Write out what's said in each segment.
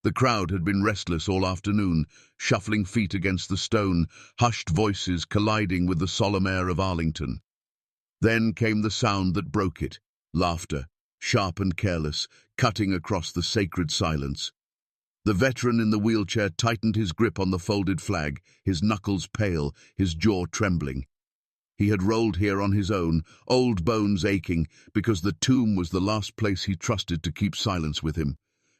The crowd had been restless all afternoon, shuffling feet against the stone, hushed voices colliding with the solemn air of Arlington. Then came the sound that broke it, laughter, sharp and careless, cutting across the sacred silence. The veteran in the wheelchair tightened his grip on the folded flag, his knuckles pale, his jaw trembling. He had rolled here on his own, old bones aching, because the tomb was the last place he trusted to keep silence with him.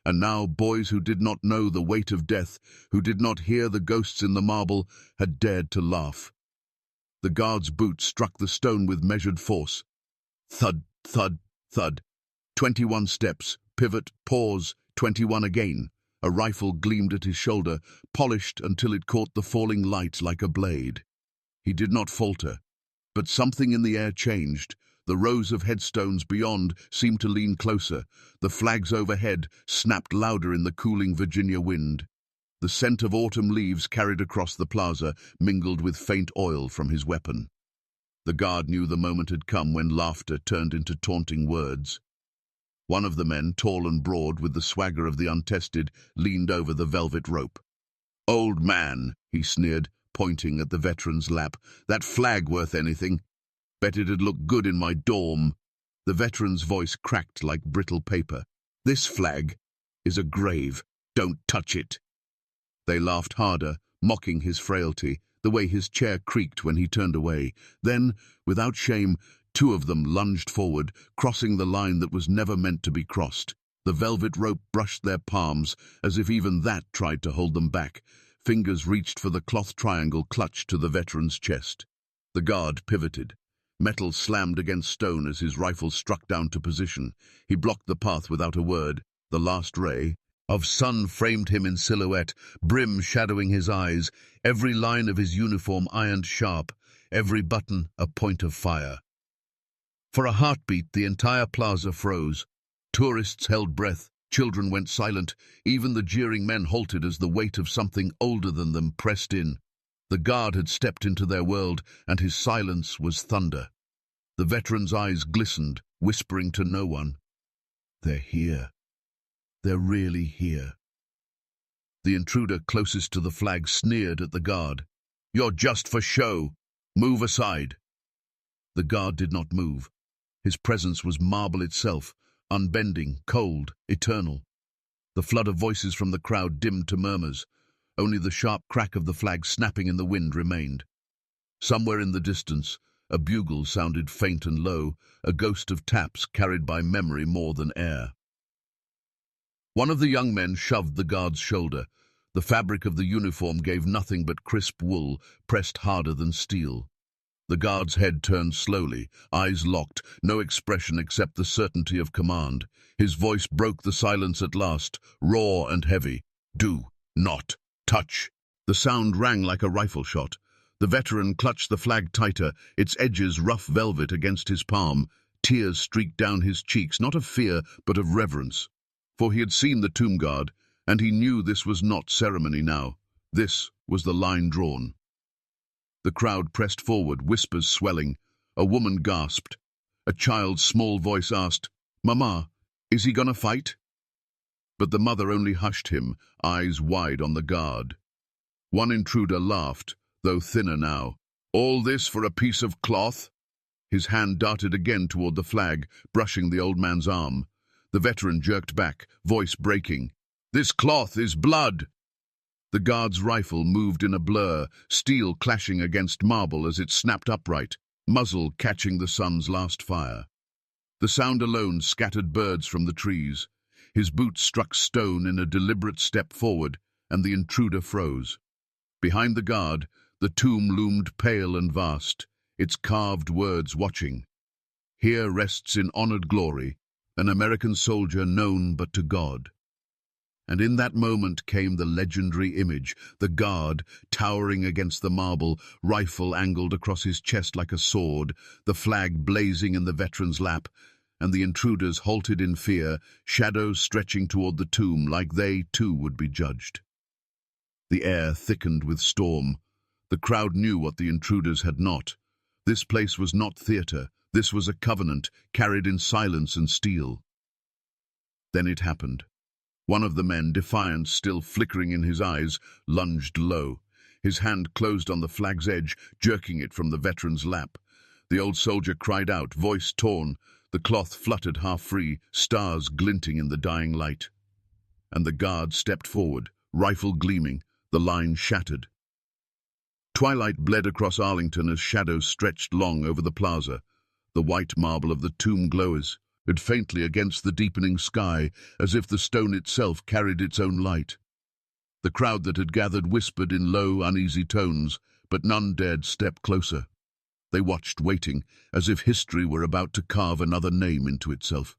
And now boys who did not know the weight of death, who did not hear the ghosts in the marble, had dared to laugh. The guard's boot struck the stone with measured force. Thud, thud, thud. 21 steps, pivot, pause, 21 again. A rifle gleamed at his shoulder, polished until it caught the falling light like a blade. He did not falter, but something in the air changed. The rows of headstones beyond seemed to lean closer. The flags overhead snapped louder in the cooling Virginia wind. The scent of autumn leaves carried across the plaza, mingled with faint oil from his weapon. The guard knew the moment had come when laughter turned into taunting words. One of the men, tall and broad, with the swagger of the untested, leaned over the velvet rope. "Old man," he sneered, pointing at the veteran's lap, "that flag worth anything? Bet it'd look good in my dorm." The veteran's voice cracked like brittle paper. "This flag is a grave. Don't touch it." They laughed harder, mocking his frailty, the way his chair creaked when he turned away. Then, without shame, 2 of them lunged forward, crossing the line that was never meant to be crossed. The velvet rope brushed their palms, as if even that tried to hold them back. Fingers reached for the cloth triangle clutched to the veteran's chest. The guard pivoted. Metal slammed against stone as his rifle struck down to position. He blocked the path without a word. The last ray of sun framed him in silhouette, brim shadowing his eyes, every line of his uniform ironed sharp, every button a point of fire. For a heartbeat, the entire plaza froze. Tourists held breath, children went silent, even the jeering men halted as the weight of something older than them pressed in. The guard had stepped into their world, and his silence was thunder. The veteran's eyes glistened, whispering to no one, "They're here. They're really here." The intruder closest to the flag sneered at the guard. "You're just for show. Move aside." The guard did not move. His presence was marble itself, unbending, cold, eternal. The flood of voices from the crowd dimmed to murmurs. Only the sharp crack of the flag snapping in the wind remained. Somewhere in the distance, a bugle sounded faint and low, a ghost of taps carried by memory more than air. One of the young men shoved the guard's shoulder. The fabric of the uniform gave nothing but crisp wool, pressed harder than steel. The guard's head turned slowly, eyes locked, no expression except the certainty of command. His voice broke the silence at last, raw and heavy. "Do not touch." The sound rang like a rifle shot. The veteran clutched the flag tighter, its edges rough velvet against his palm. Tears streaked down his cheeks, not of fear, but of reverence. For he had seen the tomb guard, and he knew this was not ceremony now. This was the line drawn. The crowd pressed forward, whispers swelling. A woman gasped. A child's small voice asked, "Mama, is he gonna fight?" But the mother only hushed him, eyes wide on the guard. One intruder laughed, though thinner now. "All this for a piece of cloth?" His hand darted again toward the flag, brushing the old man's arm. The veteran jerked back, voice breaking. "This cloth is blood!" The guard's rifle moved in a blur, steel clashing against marble as it snapped upright, muzzle catching the sun's last fire. The sound alone scattered birds from the trees. His boot struck stone in a deliberate step forward, and the intruder froze. Behind the guard, the tomb loomed pale and vast, its carved words watching. "Here rests in honored glory an American soldier known but to God." And in that moment came the legendary image, the guard, towering against the marble, rifle angled across his chest like a sword, the flag blazing in the veteran's lap, and the intruders halted in fear, shadows stretching toward the tomb like they, too, would be judged. The air thickened with storm. The crowd knew what the intruders had not. This place was not theater. This was a covenant, carried in silence and steel. Then it happened. One of the men, defiance still flickering in his eyes, lunged low. His hand closed on the flag's edge, jerking it from the veteran's lap. The old soldier cried out, voice torn. The cloth fluttered half free, stars glinting in the dying light. And the guard stepped forward, rifle gleaming, the line shattered. Twilight bled across Arlington as shadows stretched long over the plaza. The white marble of the tomb glowed faintly against the deepening sky, as if the stone itself carried its own light. The crowd that had gathered whispered in low, uneasy tones, but none dared step closer. They watched, waiting, as if history were about to carve another name into itself.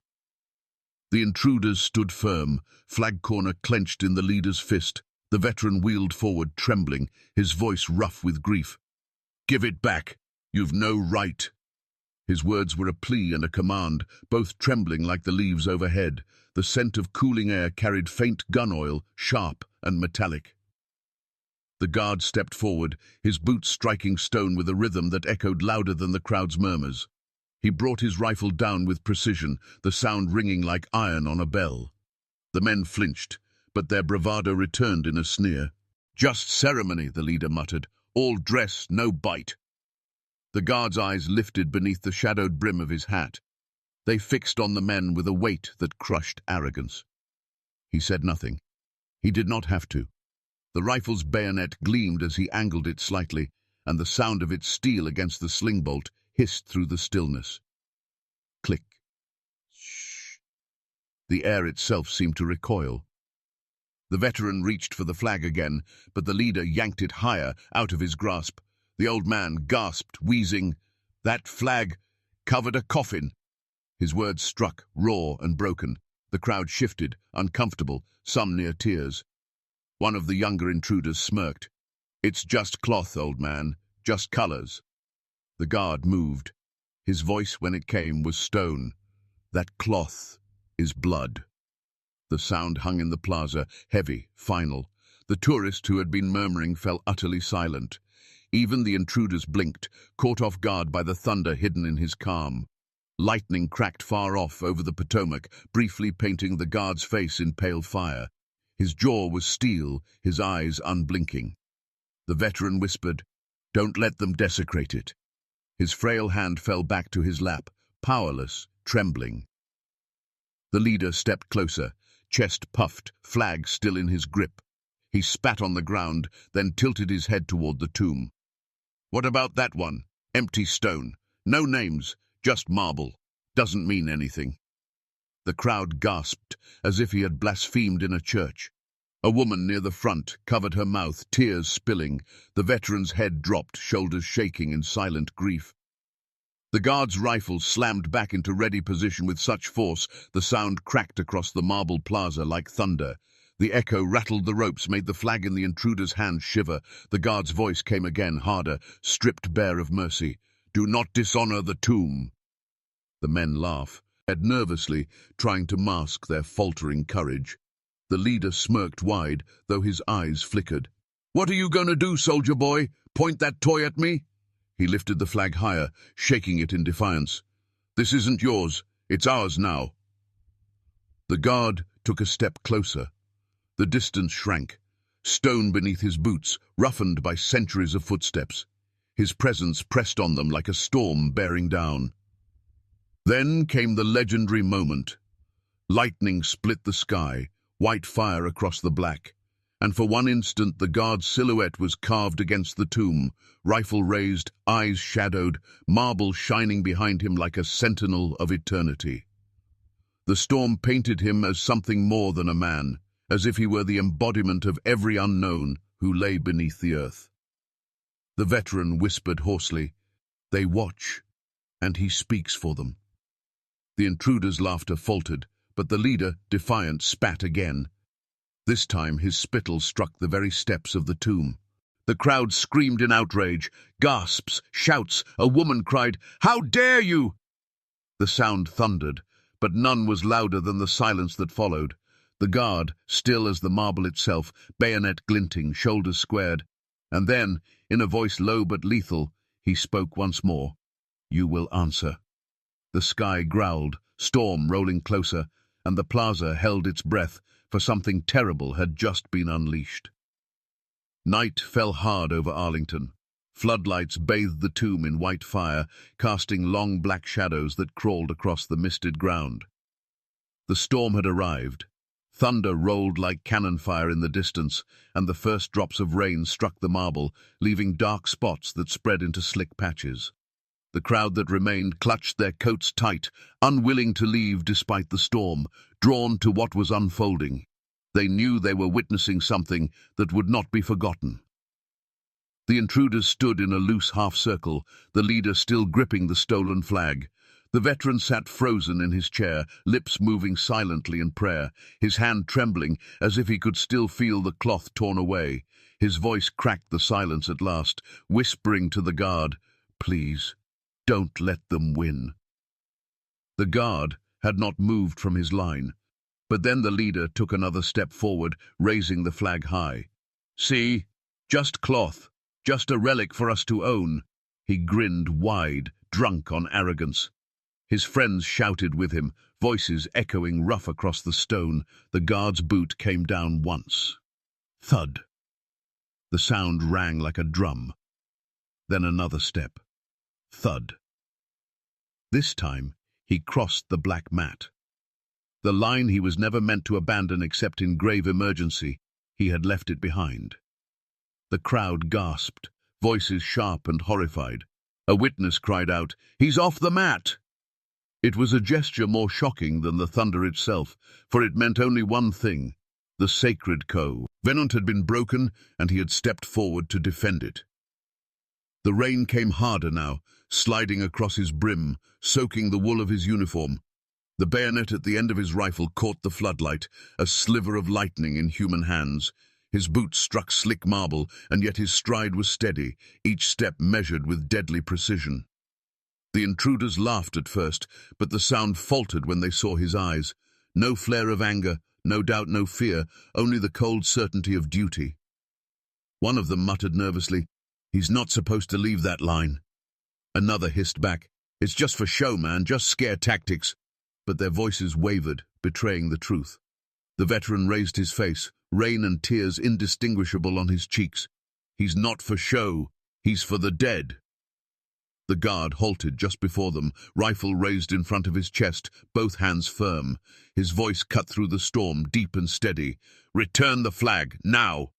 The intruders stood firm, flag corner clenched in the leader's fist. The veteran wheeled forward, trembling, his voice rough with grief. "Give it back! You've no right!" His words were a plea and a command, both trembling like the leaves overhead. The scent of cooling air carried faint gun oil, sharp and metallic. The guard stepped forward, his boots striking stone with a rhythm that echoed louder than the crowd's murmurs. He brought his rifle down with precision, the sound ringing like iron on a bell. The men flinched, but their bravado returned in a sneer. "Just ceremony," the leader muttered. "All dress, no bite." The guard's eyes lifted beneath the shadowed brim of his hat. They fixed on the men with a weight that crushed arrogance. He said nothing. He did not have to. The rifle's bayonet gleamed as he angled it slightly, and the sound of its steel against the sling bolt hissed through the stillness. Click. Shh. The air itself seemed to recoil. The veteran reached for the flag again, but the leader yanked it higher, out of his grasp. The old man gasped, wheezing, "That flag covered a coffin." His words struck, raw and broken. The crowd shifted, uncomfortable, some near tears. One of the younger intruders smirked. "It's just cloth, old man, just colors." The guard moved. His voice, when it came, was stone. "That cloth is blood." The sound hung in the plaza, heavy, final. The tourist who had been murmuring fell utterly silent. Even the intruders blinked, caught off guard by the thunder hidden in his calm. Lightning cracked far off over the Potomac, briefly painting the guard's face in pale fire. His jaw was steel, his eyes unblinking. The veteran whispered, "Don't let them desecrate it." His frail hand fell back to his lap, powerless, trembling. The leader stepped closer, chest puffed, flag still in his grip. He spat on the ground, then tilted his head toward the tomb. "What about that one? Empty stone. No names, just marble. Doesn't mean anything." The crowd gasped, as if he had blasphemed in a church. A woman near the front covered her mouth, tears spilling. The veteran's head dropped, shoulders shaking in silent grief. The guard's rifle slammed back into ready position with such force, the sound cracked across the marble plaza like thunder. The echo rattled the ropes, made the flag in the intruder's hand shiver. The guard's voice came again, harder, stripped bare of mercy. "Do not dishonor the tomb." The men laughed, nervously, trying to mask their faltering courage. The leader smirked wide, though his eyes flickered. "What are you going to do, soldier boy? Point that toy at me?" He lifted the flag higher, shaking it in defiance. "This isn't yours. It's ours now." The guard took a step closer. The distance shrank, stone beneath his boots, roughened by centuries of footsteps. His presence pressed on them like a storm bearing down. Then came the legendary moment. Lightning split the sky, white fire across the black, and for one instant the guard's silhouette was carved against the tomb, rifle raised, eyes shadowed, marble shining behind him like a sentinel of eternity. The storm painted him as something more than a man, as if he were the embodiment of every unknown who lay beneath the earth. The veteran whispered hoarsely, "They watch, and he speaks for them." The intruder's laughter faltered, but the leader, defiant, spat again. This time his spittle struck the very steps of the tomb. The crowd screamed in outrage, gasps, shouts. A woman cried, "How dare you!" The sound thundered, but none was louder than the silence that followed. The guard, still as the marble itself, bayonet glinting, shoulders squared. And then, in a voice low but lethal, he spoke once more. "You will answer." The sky growled, storm rolling closer, and the plaza held its breath, for something terrible had just been unleashed. Night fell hard over Arlington. Floodlights bathed the tomb in white fire, casting long black shadows that crawled across the misted ground. The storm had arrived. Thunder rolled like cannon fire in the distance, and the first drops of rain struck the marble, leaving dark spots that spread into slick patches. The crowd that remained clutched their coats tight, unwilling to leave despite the storm, drawn to what was unfolding. They knew they were witnessing something that would not be forgotten. The intruders stood in a loose half-circle, the leader still gripping the stolen flag. The veteran sat frozen in his chair, lips moving silently in prayer, his hand trembling as if he could still feel the cloth torn away. His voice cracked the silence at last, whispering to the guard, "Please, don't let them win." The guard had not moved from his line, but then the leader took another step forward, raising the flag high. "See, just cloth. Just a relic for us to own." He grinned wide, drunk on arrogance. His friends shouted with him, voices echoing rough across the stone. The guard's boot came down once. Thud. The sound rang like a drum. Then another step. Thud. This time, he crossed the black mat. The line he was never meant to abandon except in grave emergency, he had left it behind. The crowd gasped, voices sharp and horrified. A witness cried out, "He's off the mat!" It was a gesture more shocking than the thunder itself, for it meant only one thing: the sacred covenant had been broken, and he had stepped forward to defend it. The rain came harder now, sliding across his brim, soaking the wool of his uniform. The bayonet at the end of his rifle caught the floodlight, a sliver of lightning in human hands. His boots struck slick marble, and yet his stride was steady, each step measured with deadly precision. The intruders laughed at first, but the sound faltered when they saw his eyes. No flare of anger, no doubt, no fear, only the cold certainty of duty. One of them muttered nervously, "He's not supposed to leave that line." Another hissed back, "It's just for show, man, just scare tactics." But their voices wavered, betraying the truth. The veteran raised his face, rain and tears indistinguishable on his cheeks. "He's not for show, he's for the dead." The guard halted just before them, rifle raised in front of his chest, both hands firm. His voice cut through the storm, deep and steady. "Return the flag, now!"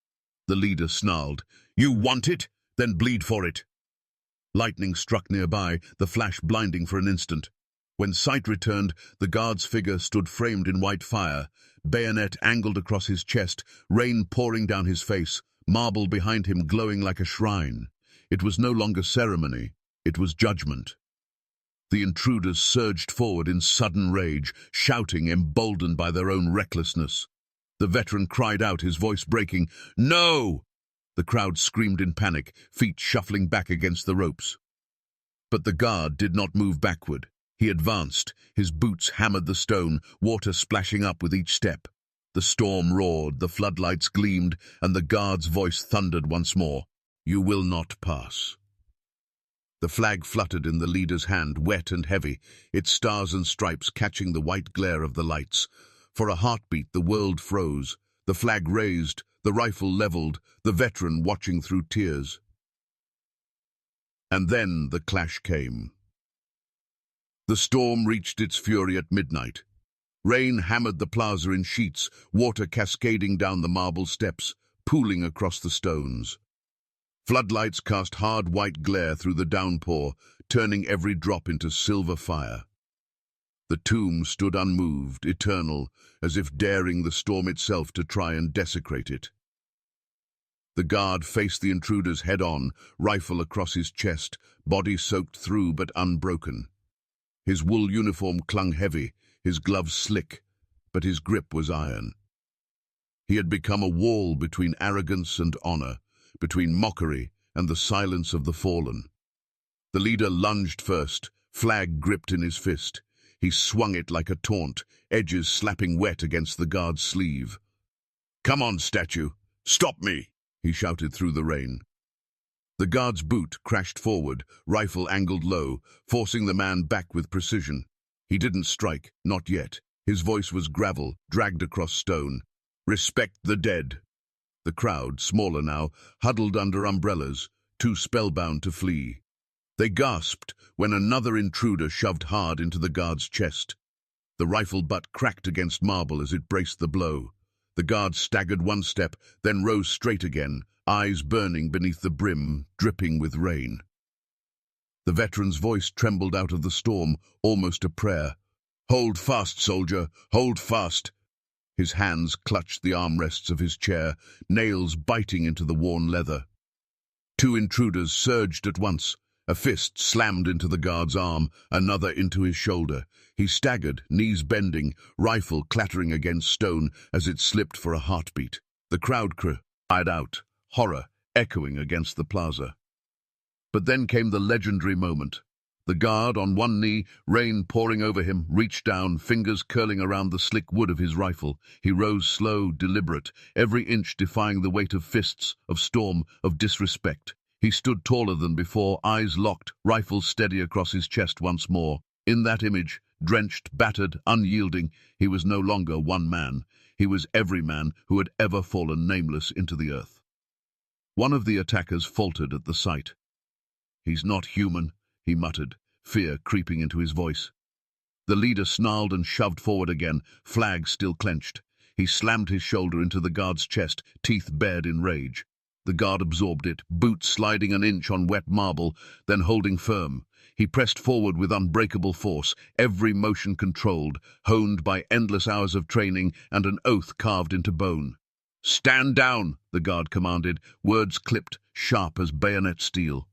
The leader snarled. "You want it? Then bleed for it." Lightning struck nearby, the flash blinding for an instant. When sight returned, the guard's figure stood framed in white fire, bayonet angled across his chest, rain pouring down his face, marble behind him glowing like a shrine. It was no longer ceremony, it was judgment. The intruders surged forward in sudden rage, shouting, emboldened by their own recklessness. The veteran cried out, his voice breaking, "No!" The crowd screamed in panic, feet shuffling back against the ropes. But the guard did not move backward. He advanced, his boots hammered the stone, water splashing up with each step. The storm roared, the floodlights gleamed, and the guard's voice thundered once more. "You will not pass." The flag fluttered in the leader's hand, wet and heavy, its stars and stripes catching the white glare of the lights. For a heartbeat the world froze, the flag raised, the rifle leveled, the veteran watching through tears. And then the clash came. The storm reached its fury at midnight. Rain hammered the plaza in sheets, water cascading down the marble steps, pooling across the stones. Floodlights cast hard white glare through the downpour, turning every drop into silver fire. The tomb stood unmoved, eternal, as if daring the storm itself to try and desecrate it. The guard faced the intruders head-on, rifle across his chest, body soaked through but unbroken. His wool uniform clung heavy, his gloves slick, but his grip was iron. He had become a wall between arrogance and honor, between mockery and the silence of the fallen. The leader lunged first, flag gripped in his fist. He swung it like a taunt, edges slapping wet against the guard's sleeve. "Come on, statue! Stop me!" he shouted through the rain. The guard's boot crashed forward, rifle angled low, forcing the man back with precision. He didn't strike, not yet. His voice was gravel, dragged across stone. Respect the dead. The crowd, smaller now, huddled under umbrellas, too spellbound to flee. They gasped when another intruder shoved hard into the guard's chest. The rifle butt cracked against marble as it braced the blow. The guard staggered one step, then rose straight again, eyes burning beneath the brim, dripping with rain. The veteran's voice trembled out of the storm, almost a prayer. "Hold fast, soldier, hold fast!" His hands clutched the armrests of his chair, nails biting into the worn leather. Two intruders surged at once. A fist slammed into the guard's arm, another into his shoulder. He staggered, knees bending, rifle clattering against stone as it slipped for a heartbeat. The crowd cried out, horror echoing against the plaza. But then came the legendary moment. The guard, on one knee, rain pouring over him, reached down, fingers curling around the slick wood of his rifle. He rose slow, deliberate, every inch defying the weight of fists, of storm, of disrespect. He stood taller than before, eyes locked, rifle steady across his chest once more. In that image, drenched, battered, unyielding, he was no longer one man. He was every man who had ever fallen nameless into the earth. One of the attackers faltered at the sight. "He's not human," he muttered, fear creeping into his voice. The leader snarled and shoved forward again, flag still clenched. He slammed his shoulder into the guard's chest, teeth bared in rage. The guard absorbed it, boots sliding an inch on wet marble, then holding firm. He pressed forward with unbreakable force, every motion controlled, honed by endless hours of training and an oath carved into bone. "Stand down," the guard commanded, words clipped, sharp as bayonet steel.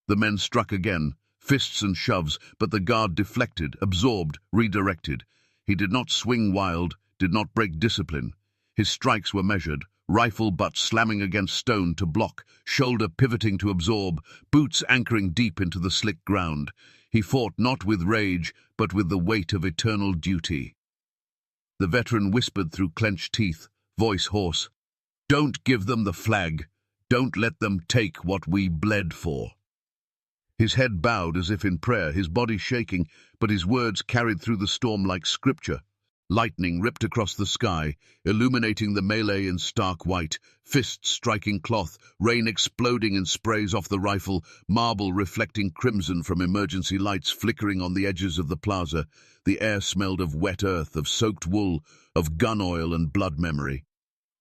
The men struck again, fists and shoves, but the guard deflected, absorbed, redirected. He did not swing wild, did not break discipline. His strikes were measured, rifle butt slamming against stone to block, shoulder pivoting to absorb, boots anchoring deep into the slick ground. He fought not with rage, but with the weight of eternal duty. The veteran whispered through clenched teeth, voice hoarse, "Don't give them the flag. Don't let them take what we bled for." His head bowed as if in prayer, his body shaking, but his words carried through the storm like scripture. Lightning ripped across the sky, illuminating the melee in stark white, fists striking cloth, rain exploding in sprays off the rifle, marble reflecting crimson from emergency lights flickering on the edges of the plaza. The air smelled of wet earth, of soaked wool, of gun oil and blood memory.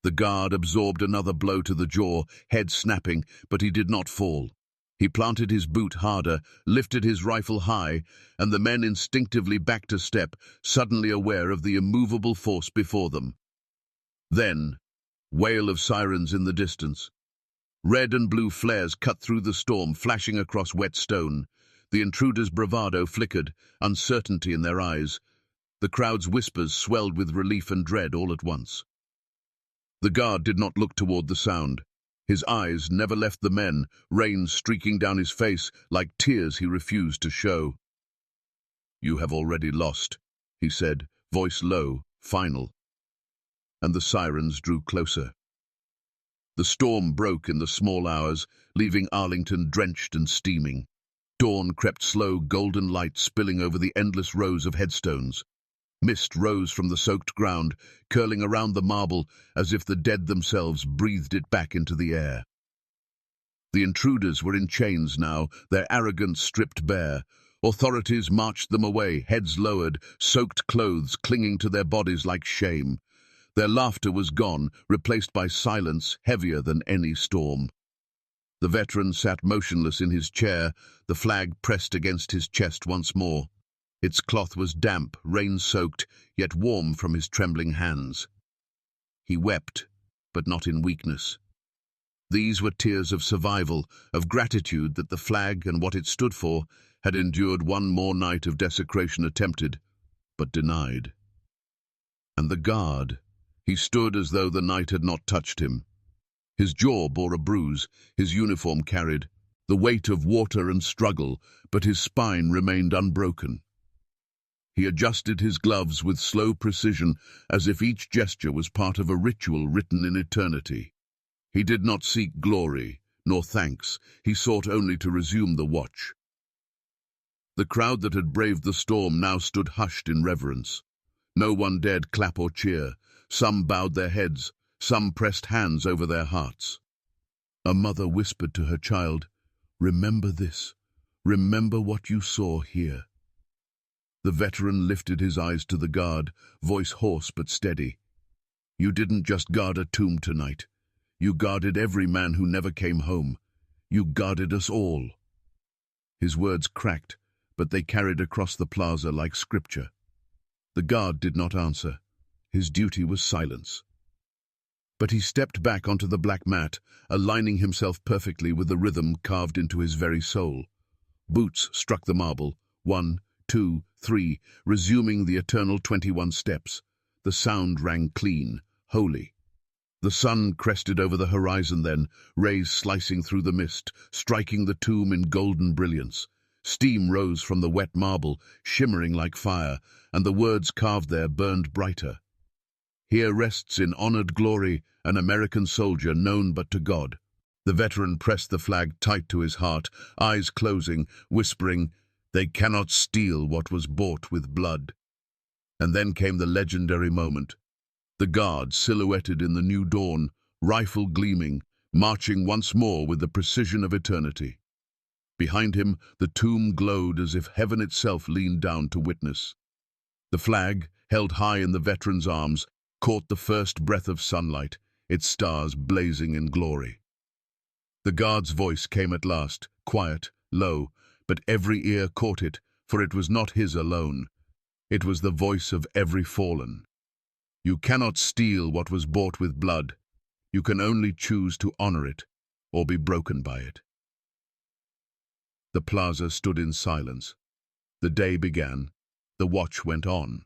The guard absorbed another blow to the jaw, head snapping, but he did not fall. He planted his boot harder, lifted his rifle high, and the men instinctively backed a step, suddenly aware of the immovable force before them. Then, wail of sirens in the distance. Red and blue flares cut through the storm, flashing across wet stone. The intruders' bravado flickered, uncertainty in their eyes. The crowd's whispers swelled with relief and dread all at once. The guard did not look toward the sound. His eyes never left the men, rain streaking down his face like tears he refused to show. "You have already lost," he said, voice low, final. And the sirens drew closer. The storm broke in the small hours, leaving Arlington drenched and steaming. Dawn crept slow, golden light spilling over the endless rows of headstones. Mist rose from the soaked ground, curling around the marble as if the dead themselves breathed it back into the air. The intruders were in chains now, their arrogance stripped bare. Authorities marched them away, heads lowered, soaked clothes clinging to their bodies like shame. Their laughter was gone, replaced by silence heavier than any storm. The veteran sat motionless in his chair, the flag pressed against his chest once more. Its cloth was damp, rain-soaked, yet warm from his trembling hands. He wept, but not in weakness. These were tears of survival, of gratitude that the flag and what it stood for had endured one more night of desecration attempted, but denied. And the guard, he stood as though the night had not touched him. His jaw bore a bruise, his uniform carried the weight of water and struggle, but his spine remained unbroken. He adjusted his gloves with slow precision, as if each gesture was part of a ritual written in eternity. He did not seek glory, nor thanks. He sought only to resume the watch. The crowd that had braved the storm now stood hushed in reverence. No one dared clap or cheer. Some bowed their heads, some pressed hands over their hearts. A mother whispered to her child, "Remember this. Remember what you saw here." The veteran lifted his eyes to the guard, voice hoarse but steady. "You didn't just guard a tomb tonight. You guarded every man who never came home. You guarded us all." His words cracked, but they carried across the plaza like scripture. The guard did not answer. His duty was silence. But he stepped back onto the black mat, aligning himself perfectly with the rhythm carved into his very soul. Boots struck the marble, 1, 2, 3, resuming the eternal 21 steps. The sound rang clean, holy. The sun crested over the horizon then, rays slicing through the mist, striking the tomb in golden brilliance. Steam rose from the wet marble, shimmering like fire, and the words carved there burned brighter. "Here rests in honored glory an American soldier known but to God." The veteran pressed the flag tight to his heart, eyes closing, whispering, "They cannot steal what was bought with blood." And then came the legendary moment. The guard silhouetted in the new dawn, rifle gleaming, marching once more with the precision of eternity. Behind him, the tomb glowed as if heaven itself leaned down to witness. The flag, held high in the veteran's arms, caught the first breath of sunlight, its stars blazing in glory. The guard's voice came at last, quiet, low, but every ear caught it, for it was not his alone. It was the voice of every fallen. "You cannot steal what was bought with blood. You can only choose to honor it, or be broken by it." The plaza stood in silence. The day began. The watch went on.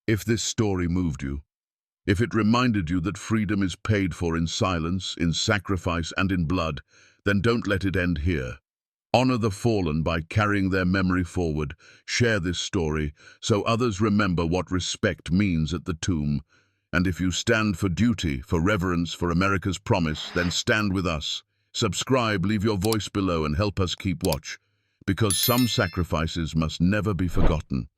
If this story moved you, if it reminded you that freedom is paid for in silence, in sacrifice, and in blood, then don't let it end here. Honor the fallen by carrying their memory forward. Share this story so others remember what respect means at the tomb. And if you stand for duty, for reverence, for America's promise, then stand with us. Subscribe, leave your voice below, and help us keep watch, because some sacrifices must never be forgotten.